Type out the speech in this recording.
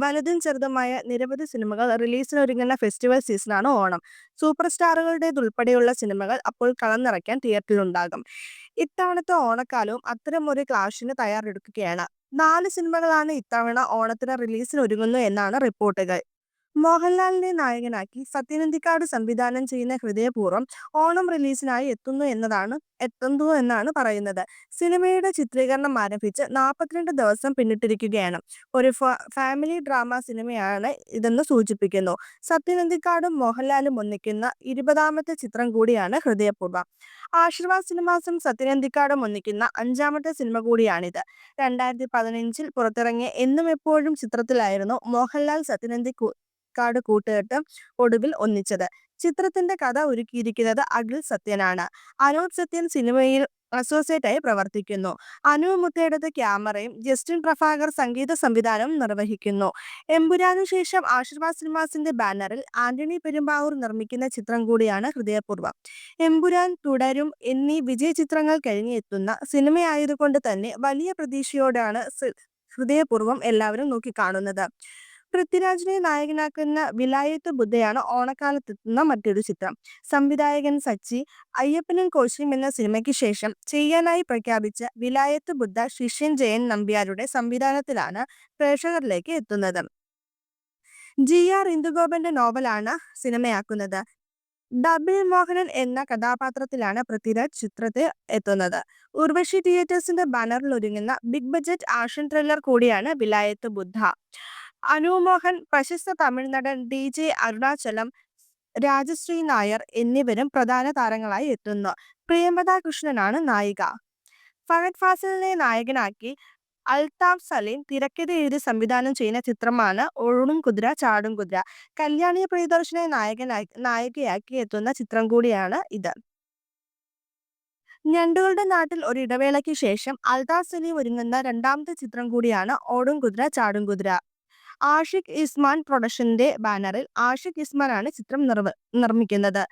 വലുതും ചെറുതുമായ നിരവധി സിനിമകൾ റിലീസിനൊരുങ്ങുന്ന ഫെസ്റ്റിവൽ സീസണാണ് ഓണം. സൂപ്പർ സ്റ്റാറുകളുടേതുൾപ്പെടെയുള്ള സിനിമകൾ അപ്പോൾ കളം നിറയ്ക്കാൻ തിയേറ്ററിലുണ്ടാകും. ഇത്തവണത്തെ ഓണക്കാലവും അത്തരമൊരു ക്ലാഷിന് തയ്യാറെടുക്കുകയാണ്. 4 സിനിമകളാണ് ഇത്തവണ ഓണത്തിന് റിലീസിനൊരുങ്ങുന്നു എന്നാണ് റിപ്പോർട്ടുകൾ. മോഹൻലാലിനെ നായകനാക്കി സത്യനന്തിക്കാട് സംവിധാനം ചെയ്യുന്ന ഹൃദയപൂർവ്വം ഓണം റിലീസിനായി എത്തുന്നു എന്നാണ് പറയുന്നത്. സിനിമയുടെ ചിത്രീകരണം ആരംഭിച്ച് 42 ദിവസം പിന്നിട്ടിരിക്കുകയാണ്. ഒരു ഫാമിലി ഡ്രാമ സിനിമയാണ് ഇതെന്ന് സൂചിപ്പിക്കുന്നു. സത്യനന്തിക്കാടും മോഹൻലാലും ഒന്നിക്കുന്ന 20ാമത്തെ ചിത്രം കൂടിയാണ് ഹൃദയപൂർവ്വം. ആശീർവാദ് സിനിമാസും സത്യനന്തിക്കാടും ഒന്നിക്കുന്ന 5ാമത്തെ സിനിമ കൂടിയാണിത്. 2015-ൽ പുറത്തിറങ്ങിയ എന്നും എപ്പോഴും ചിത്രത്തിലായിരുന്നു മോഹൻലാൽ സത്യനന്തിക്കാട് കൂട്ടുകെട്ട് ഒടുവിൽ ഒന്നിച്ചത്. ചിത്രത്തിന്റെ കഥ ഒരുക്കിയിരിക്കുന്നത് അഖിൽ സത്യനാണ്. അനൂപ് സത്യൻ സിനിമയിൽ അസോസിയേറ്റായി പ്രവർത്തിക്കുന്നു. അനു മുത്തേടത്ത് ക്യാമറയും ജസ്റ്റിൻ പ്രഭാകർ സംഗീത സംവിധാനവും നിർവഹിക്കുന്നു. എമ്പുരാനു ശേഷം ആശീർവാദ് സിനിമാസിന്റെ ബാനറിൽ ആന്റണി പെരുമ്പാവൂർ നിർമ്മിക്കുന്ന ചിത്രം കൂടിയാണ് ഹൃദയപൂർവ്വം. എമ്പുരാൻ, തുടരും എന്നീ വിജയ ചിത്രങ്ങൾ കഴിഞ്ഞ് എത്തുന്ന സിനിമയായതുകൊണ്ട് തന്നെ വലിയ പ്രതീക്ഷയോടെയാണ് ഹൃദയപൂർവ്വം എല്ലാവരും നോക്കിക്കാണുന്നത്. പൃഥ്വിരാജിനെ നായകനാക്കുന്ന വിലായത്ത് ബുദ്ധയാണ് ഓണക്കാലത്തെത്തുന്ന മറ്റൊരു ചിത്രം. സംവിധായകൻ സച്ചി അയ്യപ്പനും കോശിയും എന്ന സിനിമയ്ക്ക് ശേഷം ചെയ്യാനായി പ്രഖ്യാപിച്ച വിലായത്ത് ബുദ്ധ ശിഷ്യൻ ജയൻ നമ്പ്യാരുടെ സംവിധാനത്തിലാണ് പ്രേക്ഷകരിലേക്ക് എത്തുന്നത്. GR ഇന്ദുഗോപന്റെ നോവലാണ് സിനിമയാക്കുന്നത്. ഡബിൾ മോഹനൻ എന്ന കഥാപാത്രത്തിലാണ് പൃഥ്വിരാജ് ചിത്രത്തിൽ എത്തുന്നത്. ഉർവശി തിയേറ്റേഴ്സിന്റെ ബാനറിൽ ഒരുങ്ങുന്ന ബിഗ് ബജറ്റ് ആക്ഷൻ ത്രില്ലർ കൂടിയാണ് വിലായത്ത് ബുദ്ധ. അനു മോഹൻ, പ്രശസ്ത തമിഴ് നടൻ DJ അരുണാചലം, രാജശ്രീ നായർ എന്നിവരും പ്രധാന താരങ്ങളായി എത്തുന്നു. പ്രിയംവദ കൃഷ്ണനാണ് നായിക. ഫഹദ് ഫാസിലിനെ നായകനാക്കി അൽതാഫ് സലീം തിരക്കഥ എഴുതി സംവിധാനം ചെയ്യുന്ന ചിത്രമാണ് ഓടും കുതിര ചാടും കുതിര. കല്യാണി പ്രിയദർശനെ നായികയാക്കി എത്തുന്ന ചിത്രം കൂടിയാണ് ഇത്. ഞണ്ടുകളുടെ നാട്ടിൽ ഒരിടവേളയ്ക്ക് ശേഷം അൽതാഫ് സലീം ഒരുങ്ങുന്ന 2ാമത്തെ ചിത്രം കൂടിയാണ് ഓടും കുതിര ചാടും കുതിര. ആഷിഖ് ഇസ്മാൻ പ്രൊഡക്ഷന്റെ ബാനറിൽ ആഷിഖ് ഇസ്മാനാണ് ചിത്രം നിർമ്മിക്കുന്നത്.